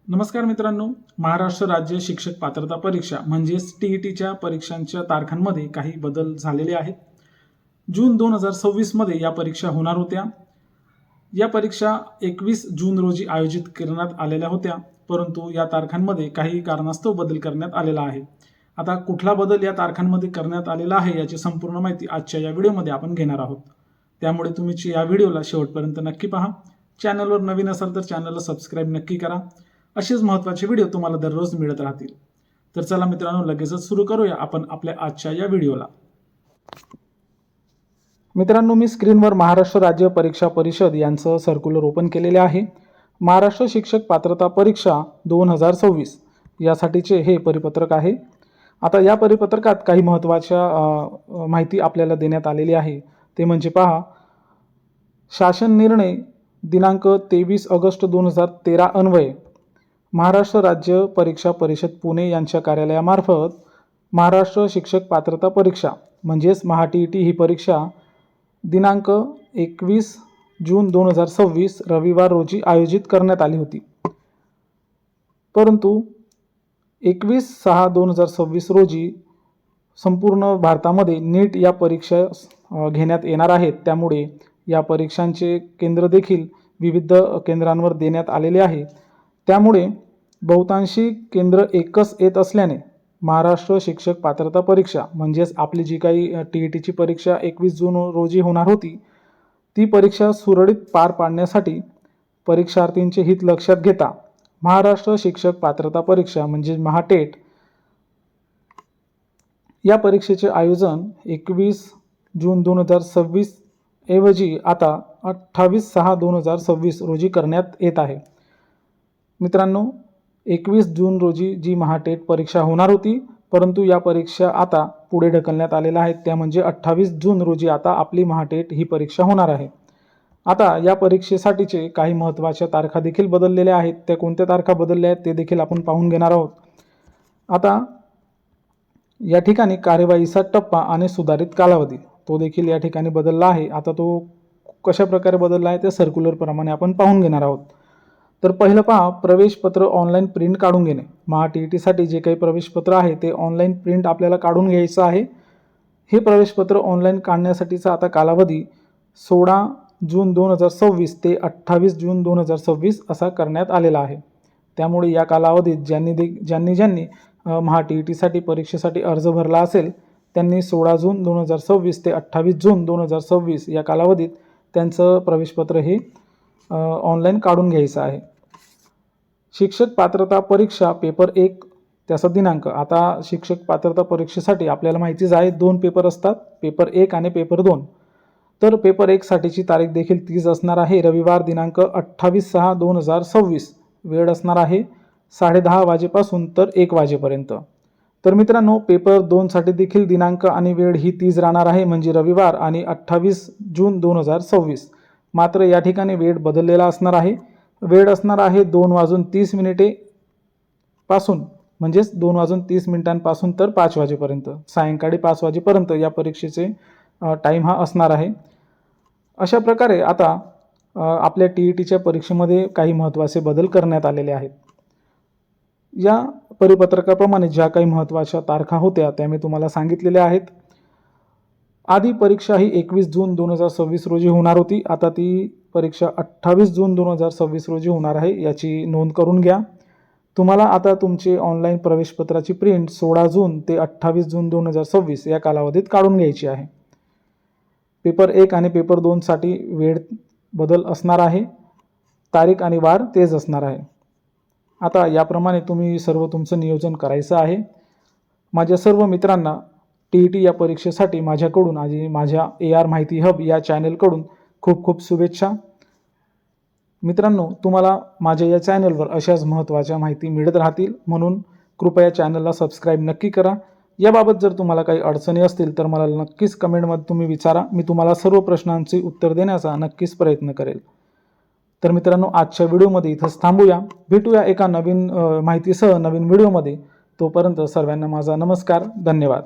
नमस्कार मित्रांनो, महाराष्ट्र राज्य शिक्षक पात्रता परीक्षा म्हणजेच टीईटीच्या परीक्षांच्या तारखांमध्ये काही बदल झालेले आहेत। जून 2026 मध्ये या परीक्षा होणार होत्या। या परीक्षा 21 जून रोजी आयोजित करण्यात आलेल्या होत्या, परंतु या तारखांमध्ये काही कारणास्तव बदल करण्यात आलेला आहे। आता कुठला बदल या तारखांमध्ये करण्यात आलेला आहे याची संपूर्ण माहिती आजच्या या व्हिडिओमध्ये आपण घेणार आहोत। त्यामुळे तुम्ही या व्हिडिओला शेवटपर्यंत नक्की पहा। चॅनलवर नवीन असाल तर चॅनलला सबस्क्राइब नक्की करा। असेच महत्त्वाचे व्हिडिओ तुम्हाला दररोज मिळत राहतील। तर चला मित्रांनो, लगेचच सुरू करूया आपण आपल्या आजच्या या व्हिडिओला। मित्रांनो, मी स्क्रीनवर महाराष्ट्र राज्य परीक्षा परिषद यांचं सर्क्युलर ओपन केलेले आहे। महाराष्ट्र शिक्षक पात्रता परीक्षा 2026 यासाठीचे हे परिपत्रक आहे। आता या परिपत्रकात काही महत्त्वाच्या माहिती आपल्याला देण्यात आलेली आहे। ते म्हणजे पहा, शासन निर्णय दिनांक 23 ऑगस्ट 2013 अन्वये महाराष्ट्र राज्य परीक्षा परिषद पुणे यांच्या कार्यालयामार्फत महाराष्ट्र शिक्षक पात्रता परीक्षा म्हणजेच महा-टीईटी ही परीक्षा दिनांक 21 जून 2026 रविवार रोजी आयोजित करण्यात आली होती। परंतु 21/6/2026 रोजी संपूर्ण भारतामध्ये नीट या परीक्षा घेण्यात येणार आहेत। त्यामुळे या परीक्षांचे केंद्र देखील विविध केंद्रांवर देण्यात आलेले आहे। त्यामुळे बहुतांशी केंद्र एकच येत असल्याने महाराष्ट्र शिक्षक पात्रता परीक्षा म्हणजेच आपली जी काही टीईटीची परीक्षा 21 जून रोजी होणार होती, ती परीक्षा सुरळीत पार पाडण्यासाठी परीक्षार्थींचे हित लक्षात घेता महाराष्ट्र शिक्षक पात्रता परीक्षा म्हणजे महा-टेट या परीक्षेचे आयोजन 21 जून 2026 ऐवजी आता 28/6/2026 रोजी करण्यात येत आहे। मित्रांनो, 21 जून रोजी जी महा-टेट परीक्षा होणार होती, परंतु या परीक्षा आता पुढे ढकलण्यात आलेल्या आहेत। त्या म्हणजे 28 जून रोजी आता आपली महा-टेट ही परीक्षा होणार आहे। आता या परीक्षेसाठीचे काही महत्त्वाच्या तारखा देखील बदललेल्या आहेत। त्या कोणत्या तारखा बदलल्या आहेत ते देखील आपण पाहून घेणार आहोत। आता या ठिकाणी कार्यवाहीचा टप्पा आणि सुधारित कालावधी तो देखील या ठिकाणी बदलला आहे। आता तो कशा प्रकारे बदलला आहे ते सर्क्युलर प्रमाणे आपण पाहून घेणार आहोत। तर पहिलं पहा, प्रवेशपत्र ऑनलाईन प्रिंट काढून घेणे। महा-टीईटीसाठी जे काही प्रवेशपत्र आहे ते ऑनलाईन प्रिंट आपल्याला काढून घ्यायचं आहे। हे प्रवेशपत्र ऑनलाईन काढण्यासाठीचा आता कालावधी 16 जून 2026 ते 28 जून 2026 असा करण्यात आलेला आहे। त्यामुळे या कालावधीत ज्यांनी महा-टीईटीसाठी परीक्षेसाठी अर्ज भरला असेल त्यांनी 16 जून 2026 ते 28 जून 2026 या कालावधीत त्यांचं प्रवेशपत्र हे ऑनलाईन काढून घ्यायचं आहे। शिक्षक पात्रता परीक्षा पेपर 1 त्याचा दिनांक, आता शिक्षक पात्रता परीक्षेसाठी आपल्याला माहितीच आहे 2 पेपर असतात, पेपर 1 आणि पेपर 2। तर पेपर 1 साठीची तारीख देखील तीच असणार आहे, रविवार दिनांक 28/6/2026। वेळ असणार आहे 10:30 वाजेपासून तर 1 वाजेपर्यंत। तर मित्रांनो, पेपर 2 साठी देखील दिनांक आणि वेळ ही तीच राहणार आहे, म्हणजे रविवार आणि 28 जून 2026। मात्र या ठिकाणी वेळ बदललेला असणार आहे। वेळ असणार आहे 2:30 पासून, म्हणजेच 2:30 तर 5 वाजेपर्यंत, सायंकाळी 5 वाजेपर्यंत या परीक्षेचे टाईम हा असणार आहे। अशा प्रकारे आता आपल्या टीईटीच्या परीक्षेमध्ये काही महत्त्वाचे बदल करण्यात आलेले आहेत। या परिपत्रकाप्रमाणे ज्या काही महत्त्वाच्या तारखा होत्या त्या मी तुम्हाला सांगितलेल्या आहेत। आधी परीक्षा ही 21 जून 2026 रोजी होणार होती, आता ती परीक्षा 28 जून 2026 रोजी होणार आहे, याची नोंद करून घ्या। तुम्हाला आता तुमचे ऑनलाईन प्रवेशपत्राची प्रिंट 16 जून ते 28 जून 2026 या कालावधीत काढून घ्यायची आहे। पेपर 1 आणि पेपर 2 साठी वेळ बदल असणार आहे, तारीख आणि वार तेच असणार आहे। आता याप्रमाणे तुम्ही सर्व तुमचं नियोजन करायचं आहे। माझ्या सर्व मित्रांना टीईटी या परीक्षेसाठी माझ्याकडून आणि माझ्या AR माहिती हब या चॅनलकडून खूप खूप शुभेच्छा। मित्रांनो, तुम्हाला माझ्या या चॅनलवर अशाच महत्त्वाच्या माहिती मिळत राहतील, म्हणून कृपया चॅनलला सबस्क्राइब नक्की करा। याबाबत जर तुम्हाला काही अडचणी असतील तर मला नक्कीच कमेंटमध्ये तुम्ही विचारा, मी तुम्हाला सर्व प्रश्नांची उत्तर देण्याचा नक्कीच प्रयत्न करेल। तर मित्रांनो, आजच्या व्हिडिओमध्ये इथंच थांबूया, भेटूया एका नवीन माहितीसह नवीन व्हिडिओमध्ये। तोपर्यंत सर्वांना माझा नमस्कार, धन्यवाद।